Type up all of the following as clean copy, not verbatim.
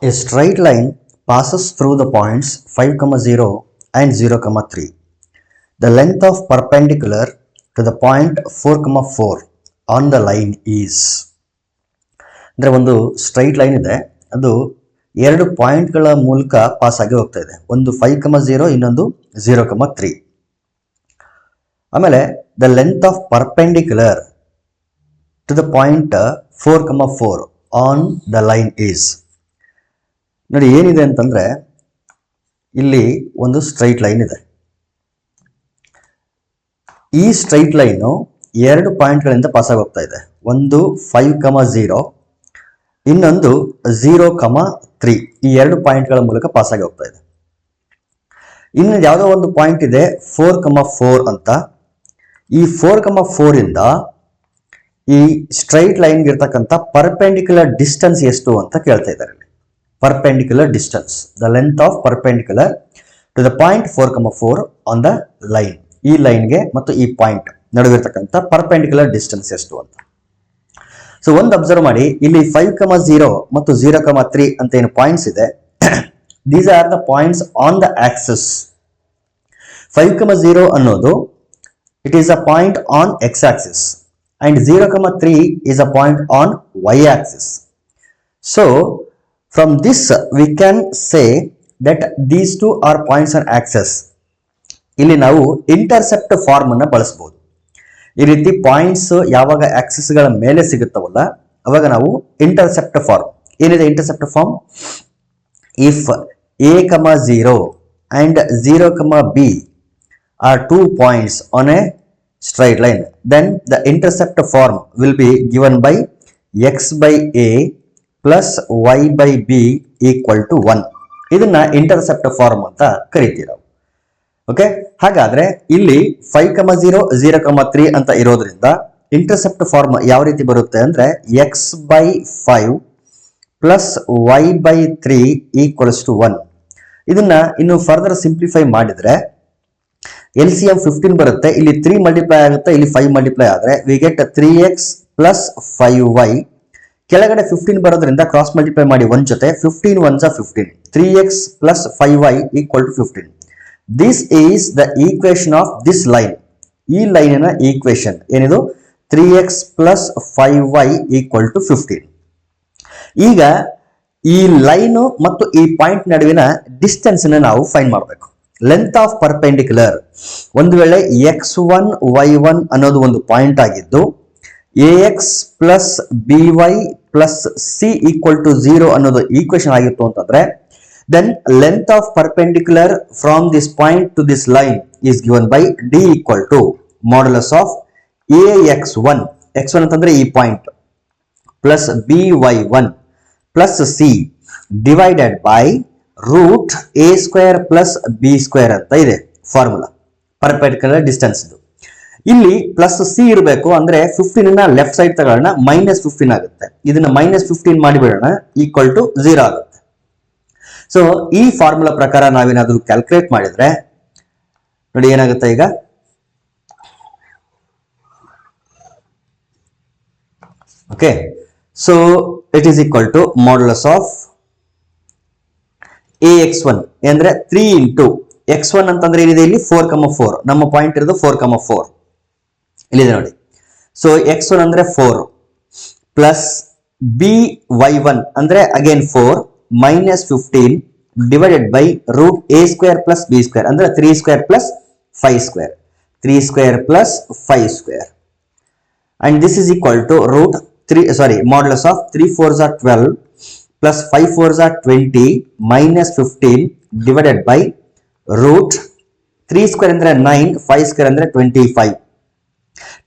A straight line passes through the points 5, 0 and 0, 3. The length of perpendicular to the point 4, 4 on the line is. ಅಂದರೆ ಒಂದು straight line ಇದೆ, ಅದು ಎರಡು ಪಾಯಿಂಟ್ಗಳ ಮೂಲಕ ಪಾಸ್ ಆಗಿ ಹೋಗ್ತಾ ಇದೆ. ಒಂದು 5, 0, ಇನ್ನೊಂದು 0, 3. ಆಮೇಲೆ the length of perpendicular to the point 4, 4 on the line is. ನೋಡಿ ಏನಿದೆ ಅಂತಂದ್ರೆ, ಇಲ್ಲಿ ಒಂದು ಸ್ಟ್ರೈಟ್ ಲೈನ್ ಇದೆ. ಈ ಸ್ಟ್ರೈಟ್ ಲೈನು ಎರಡು ಪಾಯಿಂಟ್ಗಳಿಂದ ಪಾಸ್ ಆಗಿ ಹೋಗ್ತಾ ಇದೆ. ಒಂದು 5, 0, ಇನ್ನೊಂದು 0, 3. ಈ ಎರಡು ಪಾಯಿಂಟ್ಗಳ ಮೂಲಕ ಪಾಸ್ ಆಗಿ ಹೋಗ್ತಾ ಇದೆ. ಇನ್ನು ಯಾವುದೋ ಒಂದು ಪಾಯಿಂಟ್ ಇದೆ 4, 4 ಅಂತ. ಈ 4, 4 ಇಂದ ಈ ಸ್ಟ್ರೈಟ್ ಲೈನ್ಗೆ ಇರ್ತಕ್ಕಂಥ ಪರ್ಪೆಂಡಿಕ್ಯುಲರ್ ಡಿಸ್ಟೆನ್ಸ್ ಎಷ್ಟು ಅಂತ ಕೇಳ್ತಾ ಇದ್ದಾರೆ. perpendicular distance, the length of perpendicular to the point 4, 4 on the line. ಈ ಲೈನ್ಗೆ ಮತ್ತು ಈ ಪಾಯಿಂಟ್ ನಡುವಿರ್ತಕ್ಕಂಥ ಪರ್ಪೆಂಡಿಕ್ಯುಲರ್ ಡಿಸ್ಟೆನ್ಸ್ ಎಷ್ಟು ಅಂತ. ಸೊ ಒಂದು ಅಬ್ಸರ್ವ್ ಮಾಡಿ, ಇಲ್ಲಿ 5, 0 ಮತ್ತು 0, 3 ಅಂತ ಏನು ಪಾಯಿಂಟ್ಸ್ ಇದೆ, these are the points on the Axis. 5, 0 ಅನ್ನೋದು it is a point on X Axis and 0, 3 is a point on y axis. So from this we can say that these two are points on axis. ಇಲ್ಲಿ ನಾವು intercept form ಅನ್ನ ಬಳಸಬಹುದು. ಈ ರೀತಿ points ಯಾವಾಗ Axis ಗಳ ಮೇಲೆ ಸಿಗುತ್ತವಲ್ಲ, ಅವಾಗ ನಾವು ಇಂಟರ್ಸೆಪ್ಟ್ ಫಾರ್ಮ್. ಏನಿದೆ intercept form? If a, 0 and 0, b are 2 points on a straight line, then the intercept form will be given by x by a plus y by b equal to 1. ಇದನ್ನ intercept form ಅಂತ ಕರಿತೀವಿ ನಾವು. Okay, ಹಾಗಾದ್ರೆ ಇಲ್ಲಿ 5, 0, 0, 3 ಅಂತ ಇರೋದ್ರಿಂದ intercept form ಯಾವ ರೀತಿ ಬರುತ್ತೆ ಅಂದ್ರೆ x by 5 plus y by 3 equals to 1. ಇದನ್ನ ಇನ್ನು ಫರ್ದರ್ ಸಿಂಪ್ಲಿಫೈ ಮಾಡಿದ್ರೆ LCM 15 ಬರುತ್ತೆ. ಇಲ್ಲಿ 3 ಮಲ್ಟಿಪ್ಲೈ ಆಗುತ್ತೆ, ಇಲ್ಲಿ 5 ಮಲ್ಟಿಪ್ಲೈ ಆದ್ರೆ we get 3x plus 5y. ಕೆಳಗಡೆ 15 ಬರೋದ್ರಿಂದ ಕ್ರಾಸ್ ಮಲ್ಟಿಪ್ಲೈ ಮಾಡಿ 1 ಜೊತೆ 15 1s are 15. 3x plus 5y equal to 15. This is the equation of this line. ಈ ಲೈನಿನ ಈಕ್ವೇಶನ್ ಏನಿದು? 3x plus 5y equal to 15. ಈಗ ಈ ಲೈನ್ ಮತ್ತು ಈ ಪಾಯಿಂಟ್ ನಡುವಿನ ಡಿಸ್ಟೆನ್ಸ್ ನಾವು ಫೈಂಡ್ ಮಾಡಬೇಕು. ಲೆಂತ್ ಆಫ್ ಪರ್ಪೆಂಡಿಕ್ಯುಲರ್, ಒಂದು ವೇಳೆ x1 y1 ಅನ್ನೋದು ಒಂದು ಪಾಯಿಂಟ್ ಆಗಿದ್ದು ax plus by plus c equal to 0 ಅನ್ನೋದು ಈಕ್ವೇಶನ್ ಆಗಿತ್ತು ಅಂತಂದ್ರೆ, then length of perpendicular from this point to this line is given by d equal to modulus of ax1, x1 ಅಂತಂದ್ರೆ ಈ ಪಾಯಿಂಟ್, plus by1 plus c divided by root a square plus b square ಅಂತ ಇದೆ formula perpendicular distance. ಇಲ್ಲಿ plus C ಇರಬೇಕು, ಅಂದ್ರೆ 15 left side ತಗೊಳ್ಳೋಣ, -15 ಆಗುತ್ತೆ. ಇದನ್ನ -15 ಮಾಡಿಬಿಡೋಣ, ಈಕ್ವಲ್ ಟು 0 ಆಗುತ್ತೆ. ಸೊ ಈ ಫಾರ್ಮುಲಾ ಪ್ರಕಾರ ನಾವೇನಾದ್ರೂ ಕ್ಯಾಲ್ಕುಲೇಟ್ ಮಾಡಿದ್ರೆ ನೋಡಿ ಏನಾಗುತ್ತೆ ಈಗ. Okay, so it is equal to modulus of ax1 ಅಂದ್ರೆ 3 ಇಂಟು x1 ಅಂತಂದ್ರೆ ಏನಿದೆ ಇಲ್ಲಿ 4, 4. ನಮ್ಮ ಪಾಯಿಂಟ್ ಇರೋದು 4, 4 ಇಲ್ಲಿದೆ ನೋಡಿ. ಸೊ x1 ಅಂದ್ರೆ 4 ಪ್ಲಸ್ by1 ಅಂದ್ರೆ again 4 -15 divided by root a square plus b square ಅಂದ್ರೆ 3 square plus 5 square, 3 square plus 5 square. And this is equal to root 3 modulus of 3 4s are 12 plus 5 4s are 20 minus 15 divided by root 3 square ಅಂದ್ರೆ 9, 5 square ಅಂದ್ರೆ 25.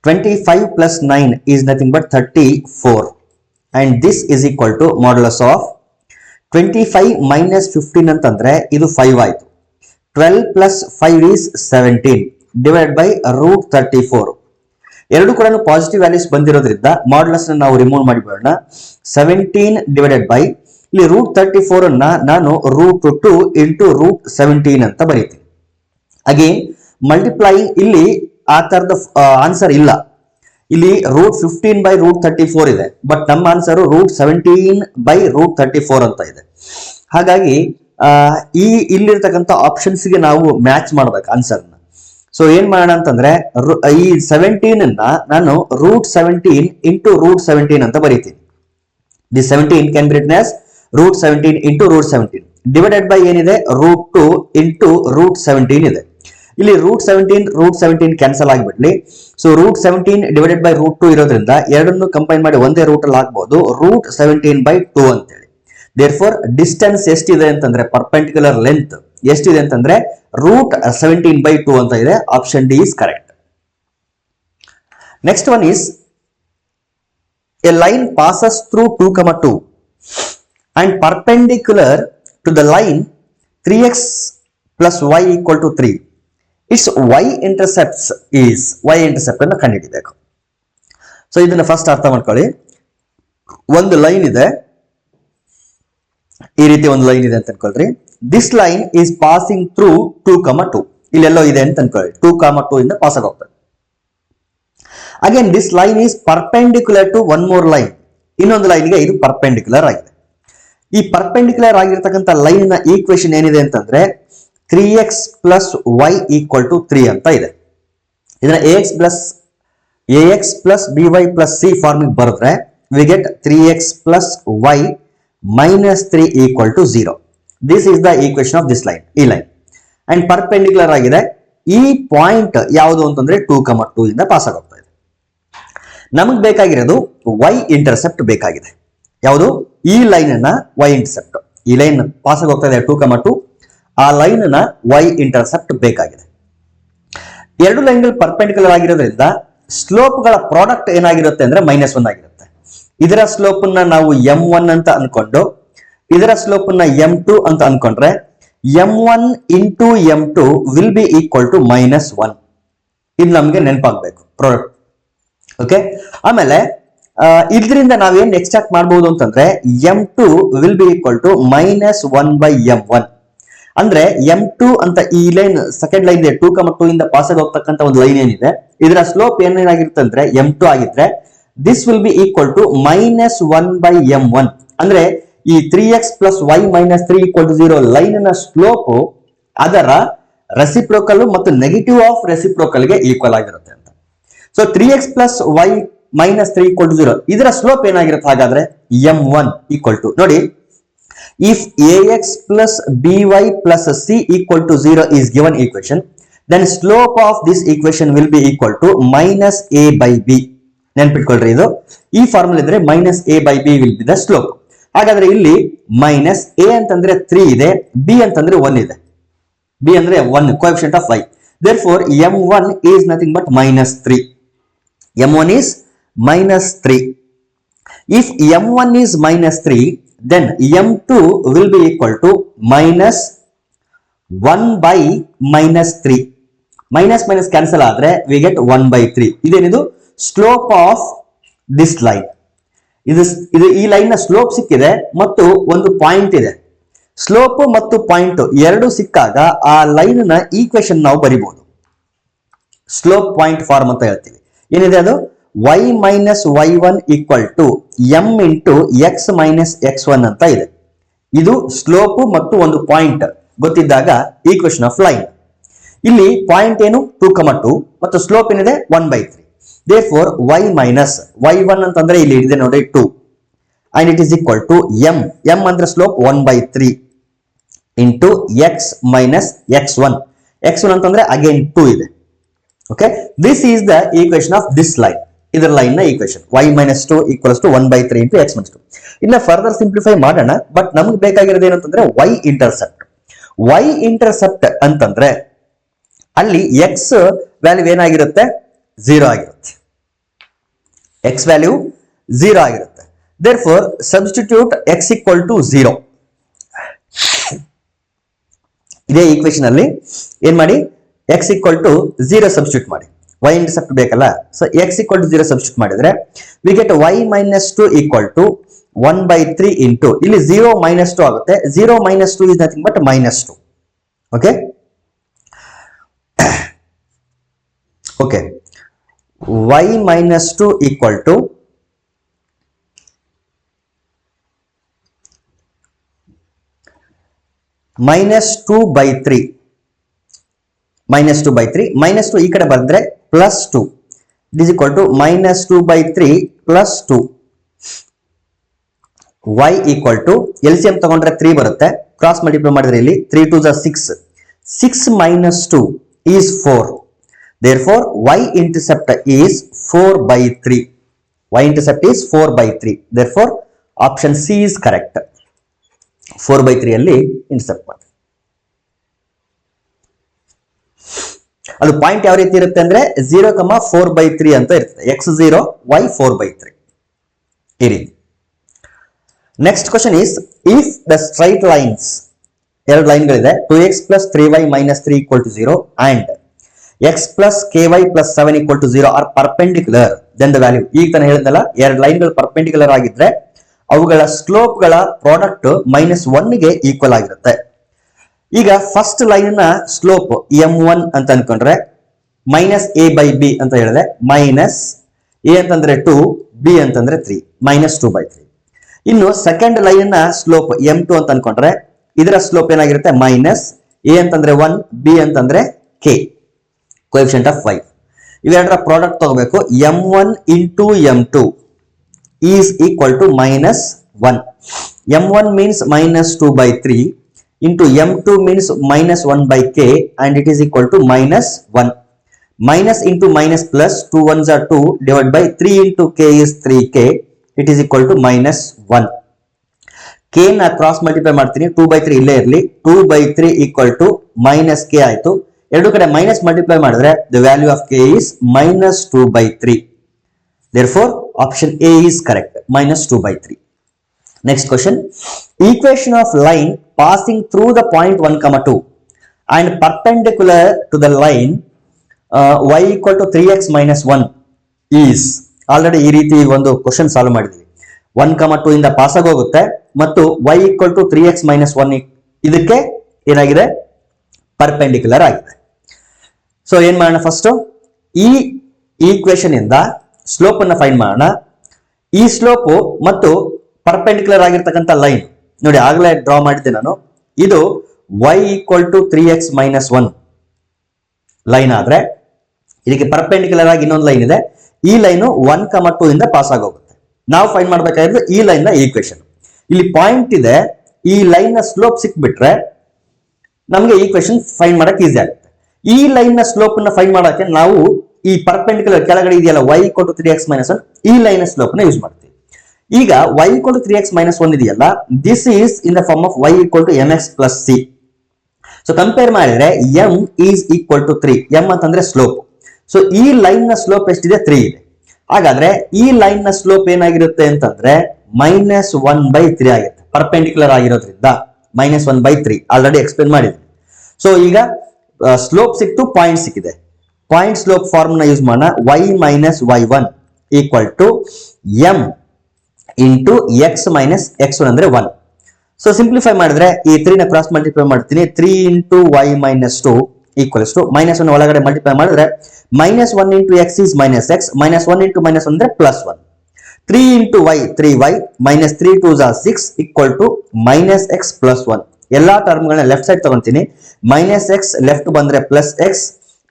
25 plus 9 is nothing but 34, and this is equal to modulus of 25 minus 15 ಅಂತಂದ್ರೆ ಇದು 5 ಆಯ್ತು. 12 plus 5 is 17 divided by root 34. ಎರಡು ಕೂಡ positive values ಬಂದಿರೋದ್ರಿಂದ modulus ನಾವು remove ಮಾಡಿಬಿಡೋಣ. 17 ಡಿವೈಡೆಡ್ ಬೈ ಇಲ್ಲಿ ರೂಟ್ 34 ಅನ್ನ ನಾನು ರೂಟ್ 2 ಇಂಟು ರೂಟ್ 17 ಅಂತ ಬರೀತೀನಿ. ಅಗೇನ್ ಮಲ್ಟಿಪ್ಲೈಯಿಂಗ್ ಇಲ್ಲಿ ಆ ತರದ ಆನ್ಸರ್ ಇಲ್ಲ. ಇಲ್ಲಿ ರೂಟ್ 15 ಬೈ ರೂಟ್ 34 ಇದೆ, ಬಟ್ ನಮ್ಮ ಆನ್ಸರ್ ರೂಟ್ 17 ಬೈ ರೂಟ್ 34 ಅಂತ ಇದೆ. ಹಾಗಾಗಿ ಈ ಇಲ್ಲಿರ್ತಕ್ಕಂಥ ಆಪ್ಷನ್ಸ್ಗೆ ನಾವು ಮ್ಯಾಚ್ ಮಾಡ್ಬೇಕು ಆನ್ಸರ್ನ. ಸೊ ಏನ್ ಮಾಡೋಣ ಅಂತಂದ್ರೆ ಈ 17 ನಾನು √17 ಇಂಟು √17 ಅಂತ ಬರೀತೀನಿ. The 17 can be written as √17 into √17 divided by ಏನಿದೆ √2 ಇಂಟು √17 ಇದೆ. ಇಲ್ಲಿ √17 ಕ್ಯಾನ್ಸಲ್ ಆಗಿಬಿಡ್ಲಿ. ಸೊ √17 ಡಿವೈಡೆಡ್ ಬೈ √2 ಇರೋದ್ರಿಂದ ಎರಡನ್ನು ಕಂಪೈನ್ ಮಾಡಿ ಒಂದೇ ರೂಟ್ ಅಲ್ಲಿ ಹಾಕ್ಬಹುದು, √17/2 ಅಂತೇಳಿ. ದೇರ್ಫೋರ್ ಡಿಸ್ಟೆನ್ಸ್ ಎಷ್ಟಿದೆ ಅಂತಂದ್ರೆ ಪರ್ಪೆಂಡಿಕ್ಯುಲರ್ ಲೆಂತ್ ಎಷ್ಟಿದೆ ಅಂತಂದ್ರೆ √17/2 ಅಂತ ಇದೆ. Option D is correct. Next one is A line passes through 2, 2 and perpendicular to the line 3x plus y equal to 3. Its y-intercepts is y-intercept ಅನ್ನು ಕಂಡುಹಿಡಿಯಬೇಕು. ಸೊ ಇದನ್ನ ಫಸ್ಟ್ ಅರ್ಥ ಮಾಡ್ಕೊಳ್ಳಿ. ಒಂದು ಲೈನ್ ಇದೆ, ಈ ರೀತಿ ಒಂದು ಲೈನ್ ಇದೆ ಅಂತ ಅನ್ಕೊಳ್ರಿ. This line is passing through 2, 2 ಇಲ್ಲೆಲ್ಲೋ ಇದೆ ಅಂತ ಅನ್ಕೊಳ್ಳಿ. 2, 2 ಇಂದ ಪಾಸ್ ಆಗೋಗ್ತದೆ. Again this line is perpendicular to one more line, ಇನ್ನೊಂದು ಲೈನ್ಗೆ ಇದು ಪರ್ಪೆಂಡಿಕ್ಯುಲರ್ ಆಗಿದೆ. ಈ ಪರ್ಪೆಂಡಿಕ್ಯುಲರ್ ಆಗಿರ್ತಕ್ಕಂಥ ಲೈನ್ ನ ಈಕ್ವೇಶನ್ ಏನಿದೆ ಅಂತಂದ್ರೆ 3x plus y equal to 3 ಅಂತ ಇದೆ. ಇದನ್ನ ax plus by plus c ಫಾರ್ಮಿಗೆ ಬರೆದ್ರೆ we get 3x plus y minus 3 equal to 0. This is the equation of this line, ಈ ಲೈನ್ ಅಂಡ್ ಪರ್ಪೆಂಡಿಕ್ಯುಲರ್ ಆಗಿದೆ. ಈ ಪಾಯಿಂಟ್ ಯಾವುದು ಅಂತಂದ್ರೆ 2, 2 ಇಂದ ಪಾಸ್ ಆಗೋಗ್ತಾ ಇದೆ. ನಮಗೆ ಬೇಕಾಗಿರೋದು y ಇಂಟರ್ಸೆಪ್ಟ್ ಬೇಕಾಗಿದೆ. ಯಾವುದು? ಈ ಲೈನ್ ಅನ್ನ y ಇಂಟರ್ಸೆಪ್ಟ್, ಈ ಲೈನ್ ಪಾಸ್ ಆಗೋಗ್ತಾ ಇದೆ 2, 2, ಆ ಲೈನ್ ನ y ಇಂಟರ್ಸೆಪ್ಟ್ ಬೇಕಾಗಿದೆ. ಎರಡು ಲೈನ್ಗಳು ಪರ್ಪೆಂಡಿಕ್ಯುಲರ್ ಆಗಿರೋದ್ರಿಂದ ಸ್ಲೋಪ್ ಗಳ ಪ್ರಾಡಕ್ಟ್ ಏನಾಗಿರುತ್ತೆ ಅಂದ್ರೆ -1 ಆಗಿರುತ್ತೆ. ಇದರ ಸ್ಲೋಪ್ ನ ನಾವು m1 ಅಂತ ಅನ್ಕೊಂಡು ಇದರ ಸ್ಲೋಪ್ ನ m2 ಅಂತ ಅನ್ಕೊಂಡ್ರೆ m1 into m2 will be equal to -1. ಇದು ನಮ್ಗೆ ನೆನಪಾಗಬೇಕು ಪ್ರಾಡಕ್ಟ್. ಓಕೆ, ಆಮೇಲೆ ಇದರಿಂದ ನಾವೇನ್ ಎಕ್ಸ್ಟ್ರಾಕ್ಟ್ ಮಾಡಬಹುದು ಅಂತಂದ್ರೆ m2 will be equal to -1/m1. ಅಂದ್ರೆ m2 ಅಂತ ಈ ಲೈನ್ ಸೆಕೆಂಡ್ ಲೈನ್ ಇದೆ, 2, 2 ಇಂದ ಪಾಸ್ ಆಗಿ ಹೋಗ್ತಕ್ಕಂಥ ಒಂದು ಲೈನ್ ಏನಿದೆ, ಇದರ ಸ್ಲೋಪ್ ಏನೇನಾಗಿರುತ್ತೆ ಅಂದ್ರೆ m2 ಆಗಿದ್ರೆ this will be equal to -1/m1. ಅಂದ್ರೆ ಈ 3x plus y minus 3 equal to 0 line ನ ಸ್ಲೋಪ್ ಅದರ ರೆಸಿಪ್ರೋಕಲ್ ಮತ್ತು ನೆಗೆಟಿವ್ ಆಫ್ ರೆಸಿಪ್ರೋಕಲ್ ಗೆ ಈಕ್ವಲ್ ಆಗಿರುತ್ತೆ ಅಂತ. So 3x plus y minus 3 equal to 0 ಇದರ ಸ್ಲೋಪ್ ಏನಾಗಿರುತ್ತೆ ಹಾಗಾದ್ರೆ m1 equal to, ನೋಡಿ, if ax plus by plus c equal to 0 is given equation, then slope of this equation will be equal to -a/b. ನೆನಪಿಟ್ಕೊಳ್ರಿ, ಇದು ಈ formula ಇದ್ರೆ -a/b will be the slope. ಹಾಗಾದ್ರೆ ಇಲ್ಲಿ -a ಅಂತಂದ್ರೆ 3 ಇದೆ, b ಅಂತಂದ್ರೆ 1 ಇದೆ. b ಅಂದ್ರೆ 1 coefficient of y. Therefore m1 is nothing but -3. m1 is -3. If m1 is -3, then m2 will be equal to -1/-3. minus cancel ಆದ್ರೆ we get 1/3. ಇದೇನಿದು slope of this line. ಇದು ಈ ಲೈನ್ ನ ಸ್ಲೋಪ್ ಸಿಕ್ಕಿದೆ ಮತ್ತು ಒಂದು ಪಾಯಿಂಟ್ ಇದೆ. ಸ್ಲೋಪ್ ಮತ್ತು ಪಾಯಿಂಟ್ ಎರಡು ಸಿಕ್ಕಾಗ ಆ ಲೈನ್ ನ ಈಕ್ವೇಶನ್ ನಾವು ಬರಿಬಹುದು. ಸ್ಲೋಪ್ ಪಾಯಿಂಟ್ ಫಾರ್ಮ್ ಅಂತ ಹೇಳ್ತೀವಿ. ಏನಿದೆ ಅದು y minus y1 equal to m into x minus x1 ಅಂತ ಇದೆ. ಇದು ಸ್ಲೋಪ್ ಮತ್ತು ಒಂದು ಪಾಯಿಂಟ್ ಗೊತ್ತಿದ್ದಾಗ ಈಕ್ವೇಶನ್ ಆಫ್ ಲೈನ್. ಇಲ್ಲಿ ಪಾಯಿಂಟ್ ಏನು 2, 2 ಮತ್ತು ಸ್ಲೋಪ್ ಏನಿದೆ 1/3. therefore y minus y1 ಅಂತಂದ್ರೆ ಇಲ್ಲಿ ಇದೆ ನೋಡಿ 2 and it is equal to m ಅಂದ್ರೆ slope 1/3 into x minus x1 ಅಂತಂದ್ರೆ ಅಗೇನ್ 2 ಇದೆ. Okay, this is the equation of this line. ಇದರ ಲೈನ್ ನ equation y minus 2 equals to 1/3 into x minus 2. ಇನ್ನ ಫರ್ದರ್ ಸಿಂಪ್ಲಿಫೈ ಮಾಡೋಣ, but ನಮ್ಗೆ ಬೇಕಾಗಿರೋದು ಏನಂತಂದ್ರೆ y ಇಂಟರ್ಸೆಪ್ಟ್. y ಇಂಟರ್ಸೆಪ್ಟ್ ಅಂತಂದ್ರೆ ಅಲ್ಲಿ x ವ್ಯಾಲ್ಯೂ ಏನಾಗಿರುತ್ತೆ 0 ಆಗಿರುತ್ತೆ. x ವ್ಯಾಲ್ಯೂ 0 ಆಗಿರುತ್ತೆ. therefore substitute x equal to 0. ಇದೇ ಈಕ್ವೇಶನ್ ಅಲ್ಲಿ ಏನ್ ಮಾಡಿ x equal to 0 ಸಬ್ಸ್ಟಿಟ್ಯೂಟ್ ಮಾಡಿ. y ಇಂಟರ್ಸೆಪ್ಟ್ ಬೇಕಲ್ಲ, so x equal to 0 substitute ಮಾಡಿದ್ರೆ we get y minus 2 equal to 1/3 into ಇಲ್ಲಿ 0 minus 2 ಆಗುತ್ತೆ. 0 minus 2 is nothing but -2. Okay, okay, y minus 2 equal to -2/3 -2/3 -2 ಈ ಕಡೆ ಬಂದ್ರೆ +2 it is equal to -2/3 +2 y equal to LCM ತಗೊಂಡ್ರೆ 3 ಬರುತ್ತೆ, cross multiply ಮಾಡಿದ್ರೆ ಇಲ್ಲಿ 3 2 6 6 - 2 is 4. Therefore y intercept is 4/3. Y intercept is 4/3. Therefore option C is correct. 4/3 ಅಲ್ಲಿ intercept ಮಾಡಿ. ಅದು ಪಾಯಿಂಟ್ ಯಾವ ರೀತಿ ಇರುತ್ತೆ ಅಂದ್ರೆ 0, 4/3 ಅಂತ ಇರ್ತದೆ. x0 y 4/3 ಈ ರೀತಿ. Next question is if the straight lines, ಎರಡು ಲೈನ್ಗಳಿದೆ, 2x + 3y - 3 = 0 and x + ky + 7 = 0 or perpendicular, then the value. ಈಗ ತಾನೇ ಹೇಳಿದ್ನಲ್ಲ, ಎರಡು ಲೈನ್ಗಳು ಪರ್ಪೆಂಡಿಕ್ಯುಲರ್ ಆಗಿದ್ರೆ ಅವುಗಳ ಸ್ಲೋಪ್ಗಳ ಪ್ರಾಡಕ್ಟ್ -1 ಗೆ ಈಕ್ವಲ್ ಆಗಿರುತ್ತೆ. ಈಗ ಫಸ್ಟ್ ಲೈನ್ ನ ಸ್ಲೋಪ್ m1 ಅಂತ ಅನ್ಕೊಂಡ್ರೆ -a/b ಅಂತ ಹೇಳಿದೆ, -a ಅಂತಂದ್ರೆ 2, b ಅಂತಂದ್ರೆ 3, -2/3. ಇನ್ನು ಸೆಕೆಂಡ್ ಲೈನ್ ನ ಸ್ಲೋಪ್ m2 ಅಂತ ಅನ್ಕೊಂಡ್ರೆ ಇದರ ಸ್ಲೋಪ್ ಏನಾಗಿರುತ್ತೆ, -a ಅಂತಂದ್ರೆ 1, b ಅಂತಂದ್ರೆ k, ಕೋಎಫಿಷಿಯಂಟ್ ಆಫ್ 5. ಇವೆರಡರ ಪ್ರಾಡಕ್ಟ್ ತಗೋಬೇಕು. m1 × m2 is equal to -1. m1 means -2/3 into m2 means -1/k and it is equal to -1. Minus into minus plus, 2 1s are 2 divided by 3 into k is 3k, it is equal to -1. k na cross multiply ಮಾಡ್ತೀನಿ, 2/3 ಇಲ್ಲೇ ಇರಲಿ, 2/3 equal to -k ಆಯ್ತು. ಎರಡು ಕಡೆ minus multiply ಮಾಡಿದ್ರೆ the value of k is -2/3. Therefore option A is correct, -2/3. Next question, equation of line passing through the point 1, 2 and perpendicular to the line y equal to 3x - 1 is, already ಈ ರೀತಿ ಒಂದು question solve ಮಾಡಿದ್ವಿ. 1, 2 ಇಂದ pass ಆಗಿ ಹೋಗುತ್ತೆ ಮತ್ತು y equal to 3x - 1 ಇದಕ್ಕೆ ಏನಾಗಿದೆ, ಪರ್ಪೆಂಡಿಕ್ಯುಲರ್ ಆಗಿದೆ. ಸೊ ಏನ್ ಮಾಡೋಣ, ಫಸ್ಟ್ ಈ ಈಕ್ವೇಶನ್ ಇಂದ ಸ್ಲೋಪ್ ಅನ್ನ ಫೈಂಡ್ ಮಾಡೋಣ. ಈ ಸ್ಲೋಪ್ ಮತ್ತು ಪರ್ಪೆಂಡಿಕ್ಯುಲರ್ ಆಗಿರ್ತಕ್ಕಂಥ ಲೈನ್ ನೋಡಿ, ಆಗಲೇ ಡ್ರಾ ಮಾಡಿದ್ದೆ ನಾನು. ಇದು y equal to 3x - 1 line ಆದ್ರೆ ಇದಕ್ಕೆ ಪರ್ಪೆಂಡಿಕ್ಯುಲರ್ ಆಗಿ ಇನ್ನೊಂದು ಲೈನ್ ಇದೆ. ಈ ಲೈನ್ 1, 2 ಇಂದ ಪಾಸ್ ಆಗೋಗುತ್ತೆ. ನಾವು ಫೈಂಡ್ ಮಾಡ್ಬೇಕಾದ್ರೆ ಈ ಲೈನ್ ನ ಈಕ್ವೇಶನ್, ಇಲ್ಲಿ ಪಾಯಿಂಟ್ ಇದೆ, ಈ ಲೈನ್ ನ ಸ್ಲೋಪ್ ಸಿಕ್ಬಿಟ್ರೆ ನಮಗೆ ಈಕ್ವೇಶನ್ ಫೈಂಡ್ ಮಾಡಕ್ ಈಸಿ ಆಗುತ್ತೆ. ಈ ಲೈನ್ ನ ಸ್ಲೋಪ್ ನ ಫೈಂಡ್ ಮಾಡಕ್ಕೆ ನಾವು ಈ ಪರ್ಪೆಂಡಿಕ್ಯುಲರ್ ಕೆಳಗಡೆ ಇದೆಯಲ್ಲ y equal to 3x - 1, ಈ ಲೈನ್ ನ ಸ್ಲೋಪ್ ನ ಯೂಸ್ ಮಾಡ್ತೀವಿ. ಈಗ y equal to 3x - 1 ಇದೆಯಲ್ಲ, this is in the form of y equal to mx + c. So compare ಮಾಡಿದ್ರೆ m is equal to 3, m ಅಂತಂದ್ರೆ ಸ್ಲೋಪ್. ಸೊ ಈ line ನ ಸ್ಲೋಪ್ ಎಷ್ಟಿದೆ, 3 ಇದೆ. ಹಾಗಾದ್ರೆ ಈ ಲೈನ್ ನ ಸ್ಲೋಪ್ ಏನಾಗಿರುತ್ತೆ ಅಂತಂದ್ರೆ -1/3 ಆಗುತ್ತೆ, ಪರ್ಪೆಂಡಿಕ್ಯುಲರ್ ಆಗಿರೋದ್ರಿಂದ -1/3 ಆಲ್ರೆಡಿ ಎಕ್ಸ್ಪ್ಲೇನ್ ಮಾಡಿದ್ವಿ. ಸೊ ಈಗ ಸ್ಲೋಪ್ ಸಿಕ್ತು, ಪಾಯಿಂಟ್ ಸಿಕ್ಕಿದೆ. ಪಾಯಿಂಟ್ ಸ್ಲೋಪ್ ಫಾರ್ಮ್ ನ ಯೂಸ್ ಮಾಡೋಣ. y - y1 equal to m into x - x1 ಅಂದ್ರೆ 1. ಸೊ ಸಿಂಪ್ಲಿಫೈ ಮಾಡಿದ್ರೆ ಈ 3 ನ ಕ್ರಾಸ್ ಮಲ್ಟಿಪ್ಲೈ ಮಾಡ್ತೀನಿ, 3 into y - 2 ಈಕ್ವಲ್ಸ್ ಟು -1 ಒಳಗಡೆ ಮಲ್ಟಿಪ್ಲೈ ಮಾಡಿದ್ರೆ -1 into x is -x, -1 into -1 ಅಂದ್ರೆ +1. 3 into y 3y, -3 2s are 6 equal to -x + 1. ಎಲ್ಲಾ ಟರ್ಮ್ ಗಳನ್ನ ಲೆಫ್ಟ್ ಸೈಡ್ ತಗೊಂತೀನಿ, -x ಲೆಫ್ಟ್ ಬಂದ್ರೆ +x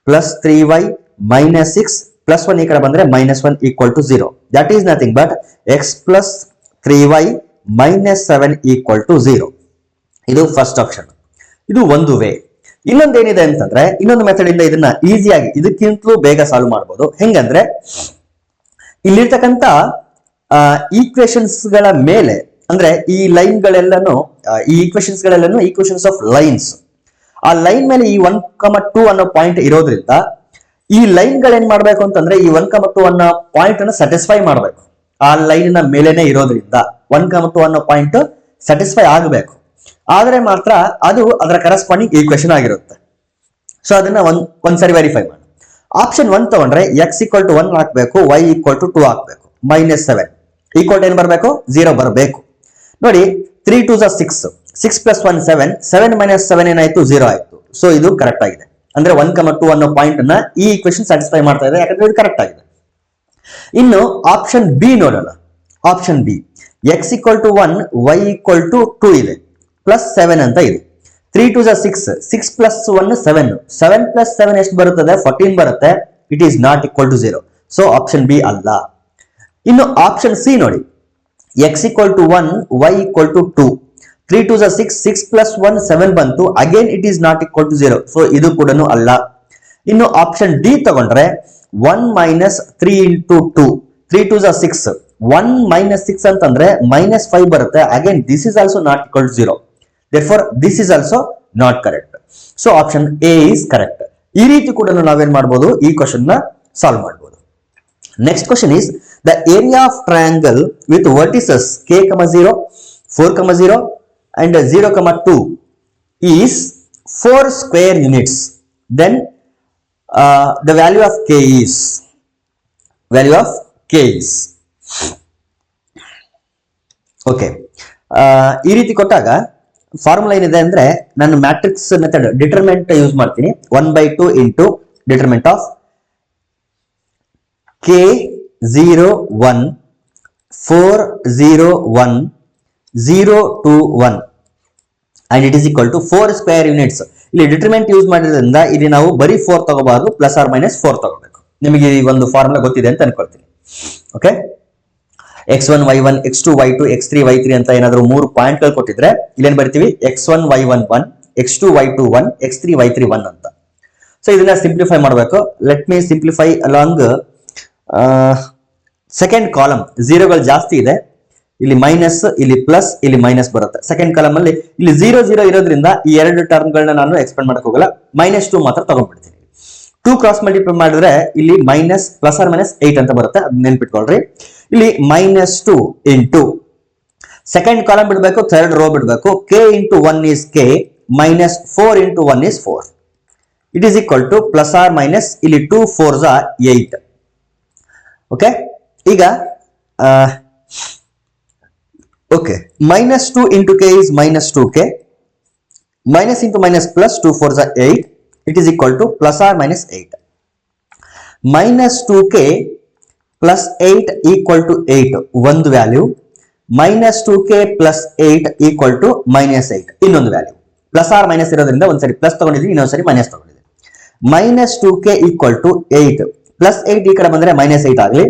plus 3y - 6 + 1 ಈ ಕಡೆ ಬಂದ್ರೆ -1 equal to 0. That is nothing but x plus 3y - 7 equal to 0. ಇದು first option. ಇದು ಒಂದು ವೇ. ಇನ್ನೊಂದೇನಿದೆ ಅಂತಂದ್ರೆ ಇನ್ನೊಂದು ಮೆಥಡ್ ಇಂದ ಇದನ್ನ ಈಸಿಯಾಗಿ ಇದಕ್ಕಿಂತಲೂ ಬೇಗ ಸಾಲ್ವ್ ಮಾಡಬಹುದು. ಹೆಂಗಂದ್ರೆ ಇಲ್ಲಿರ್ತಕ್ಕಂಥ ಈಕ್ವೇಶನ್ಸ್ ಗಳ ಮೇಲೆ, ಅಂದ್ರೆ ಈ ಲೈನ್ ಗಳೆಲ್ಲನೂ, ಈ ಈಕ್ವೇಶನ್ಸ್ ಗಳೆಲ್ಲನೂ ಈಕ್ವೇಶನ್ಸ್ ಆಫ್ ಲೈನ್ಸ್, ಆ ಲೈನ್ ಮೇಲೆ ಈ 1, 2 ಅನ್ನೋ ಪಾಯಿಂಟ್ ಇರೋದ್ರಿಂದ ಈ ಲೈನ್ ಗಳೇನ್ ಮಾಡ್ಬೇಕು ಅಂತಂದ್ರೆ ಈ 1, 2 ಅನ್ನೋ ಪಾಯಿಂಟ್ ಅನ್ನು ಸ್ಯಾಟಿಸ್ಫೈ ಮಾಡಬೇಕು. ಆ ಲೈನ್ ನ ಮೇಲೆನೆ ಇರೋದ್ರಿಂದ 1, 2 ಅನ್ನೋ ಪಾಯಿಂಟ್ ಸ್ಯಾಟಿಸ್ಫೈ ಆಗಬೇಕು. ಆದ್ರೆ ಮಾತ್ರ ಅದು ಅದರ ಕರೆಸ್ಪಾಂಡಿಂಗ್ ಈಕ್ವೇಶನ್ ಆಗಿರುತ್ತೆ. ಸೊ ಅದನ್ನ ಒಂದ್ಸರಿ ವೆರಿಫೈ ಮಾಡಿ. ಆಪ್ಷನ್ 1 ತಗೊಂಡ್ರೆ x equal to 1 ಹಾಕ್ಬೇಕು, y equal to 2 ಹಾಕ್ಬೇಕು, -7 ಈಕ್ವಲ್ ಏನ್ ಬರಬೇಕು, 0 ಬರಬೇಕು. ನೋಡಿ 3 2s are 6, 6 + 1 7, 7 - 7 ಏನಾಯ್ತು, 0 ಆಯ್ತು. ಸೊ ಇದು ಕರೆಕ್ಟ್ ಆಗಿದೆ. ಅಂದ್ರೆ 1, 2 ಅನ್ನೋ ಪಾಯಿಂಟ್ ಅನ್ನ ಈ ಈಕ್ವೇಶನ್ ಸ್ಯಾಟಿಸ್ಫೈ ಮಾಡ್ತಾ ಇದೆ, ಯಾಕಂದ್ರೆ ಇದು ಕರೆಕ್ಟ್ ಆಗಿದೆ. ಇನ್ನು ಆಪ್ಷನ್ ಬಿ ನೋಡೋಣ. Option B x equal to 1, y equal to 2 ಇದೆ, +7 ಅಂತ ಇದೆ. 3 2 6, 6 plus 1 7, 7 plus 7 ಎಷ್ಟು ಬರುತ್ತದೆ 14 ಬರುತ್ತೆ. It is not equal to 0. So option B ಅಲ್ಲ. ಇನ್ನು ಆಪ್ಷನ್ ಸಿ ನೋಡಿ, x equal to 1, y equal to 2. 3 2 6, 6 plus 1 7 ಬಂತು. Again it is not equal to 0. So ಇದು ಕೂಡ ಅಲ್ಲ. ಇನ್ನು ಆಪ್ಷನ್ ಡಿ ತಗೊಂಡ್ರೆ 1 minus 3 into 2, 3 2 6, 1 minus 6 ಅಂತಂದ್ರೆ minus 5 ಬರುತ್ತೆ. Again this is also not equal to 0. therefore this is also not correct. so option A is correct. ಈ ರೀತಿ ಕೂಡ ನಾವೇನ್ ಮಾಡಬಹುದು, ಈ ಕ್ವೆಶ್ಚನ್ ನ ಸಾಲ್ವ್ ಮಾಡಬಹುದು. next question is the area of triangle with vertices k, 0, 4, 0 and 0, 2 is 4 square units. then the value of k is okay. ಈ ರೀತಿ ಕೊಟ್ಟಾಗ ಫಾರ್ಮುಲಾ ಏನಿದೆ ಅಂದ್ರೆ ನಾನು ಮ್ಯಾಟ್ರಿಕ್ಸ್ ಮೆಥಡ್ ಡಿಟರ್ಮೆಂಟ್ ಯೂಸ್ ಮಾಡ್ತೀನಿ. 1/2 into determinant of k 0 1 4 0 1 0 2 1 and it is equal to 4 square units. ಇಲ್ಲಿ ಡಿಟರ್ಮೆಂಟ್ use ಮಾಡಿದ್ರಿಂದ ಇಲ್ಲಿ ನಾವು ಬರೀ 4 ತಗೋಬಾರದು, ಪ್ಲಸ್ ಆರ್ ಮೈನಸ್ 4 ತಗೋಬೇಕು. ನಿಮಗೆ ಈ ಒಂದು ಫಾರ್ಮುಲಾ ಗೊತ್ತಿದೆ ಅಂತ ಅನ್ಕೊಳ್ತೀನಿ. Okay, x1 y1 x2 y2 x3 y3 ಅಂತ ಏನಾದರೂ 3 ಪಾಯಿಂಟ್ ಗಳು ಕೊಟ್ಟಿದ್ರೆ ಇಲ್ಲೇನ್ ಬರ್ತೀವಿ, x1 y1 1 x2 y2 1 x3 y3 1 ಅಂತ. ಸೊ ಇದನ್ನ ಸಿಂಪ್ಲಿಫೈ ಮಾಡಬೇಕು. Let me simplify along second column. ಝೀರೋಗಳು ಜಾಸ್ತಿ ಇದೆ, ಇಲ್ಲಿ ಮೈನಸ್, ಇಲ್ಲಿ ಪ್ಲಸ್, ಇಲ್ಲಿ ಮೈನಸ್ ಬರುತ್ತೆ. ಸೆಕೆಂಡ್ ಕಾಲಮ್ ಅಲ್ಲಿ ಇಲ್ಲಿ 0 0 ಇರೋದ್ರಿಂದ ಈ ಎರಡು ಟರ್ಮ್ ಗಳನ್ನ ನಾನು ಎಕ್ಸ್ಪೆಂಡ್ ಮಾಡಕ್ ಹೋಗಲ್ಲ, -2 ಮಾತ್ರ ತಗೊಂಡ್ಬಿಡ್ತೀನಿ. 2 ಕ್ರಾಸ್ ಮಲ್ಟಿಪ್ಲೈ ಮಾಡಿದ್ರೆ ಇಲ್ಲಿ ಮೈನಸ್ ಪ್ಲಸ್ ಆರ್ ಮೈನಸ್ 8 ಅಂತ ಬರುತ್ತೆ, ಅದ್ ನೆನ್ಪಿಟ್ಕೊಳ್ರಿ. ಇಲ್ಲಿ -2 ಇಂಟು ಸೆಕೆಂಡ್ ಕಾಲಮ್ ಬಿಡ್ಬೇಕು, ಥರ್ಡ್ ರೋ ಬಿಡ್ಬೇಕು. k into 1 is k, -4 into 1 is 4. It is equal to plus or minus, ಇಲ್ಲಿ 2 4s are 8. ಓಕೆ, ಈಗ okay, -2 into k is -2k, minus into minus plus 2 4s are 8. It is equal to plus or minus 8. -2k plus 8 equal to 8 ಒಂದು value, -2k plus 8 equal to -8 ಇನ್ನೊಂದು value. Plus or minus ಇರೋದ್ರಿಂದ ಒಂದ್ಸರಿ plus ತಗೊಂಡಿದ್ದೀನಿ, ಇನ್ನೊಂದ್ಸರಿ minus ತಗೊಂಡಿದ್ದೀನಿ. -2k equal to 8 plus 8 ಈ ಕಡೆ ಬಂದ್ರೆ -8 ಆಗಲಿ.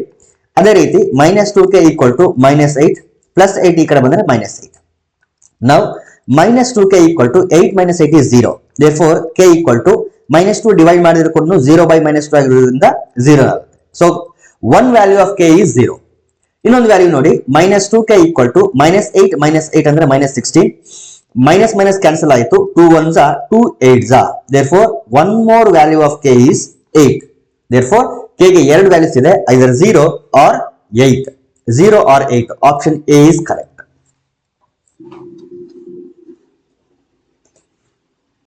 ಅದೇ ರೀತಿ -2k equal to -8 ಪ್ಲಸ್ 8 ಈ ಕಡೆ ಬಂದ್ರೆ -8. Now -2k equal to 8 minus 8 is 0. Therefore k equal to -2 divide ಮಾಡಿದ್ರೆ ಕೂಡ 0 by -2 ಆಗಿರೋದ್ರಿಂದ 0 ಆಗುತ್ತೆ. So one value of k is 0. ಇನ್ನೊಂದು ವ್ಯಾಲ್ಯೂ ನೋಡಿ, -2k equal to -8 -8 ಅಂದ್ರೆ -16. ಮೈನಸ್ ಮೈನಸ್ ಕ್ಯಾನ್ಸಲ್ ಆಯಿತು, 2 1s are 2 8s are. Therefore one more value of k is 8. Therefore k ಗೆ ಎರಡು ವ್ಯಾಲ್ಯೂಸ್ ಇದೆ, either 0 or 8. 0 or 8. Option A is correct.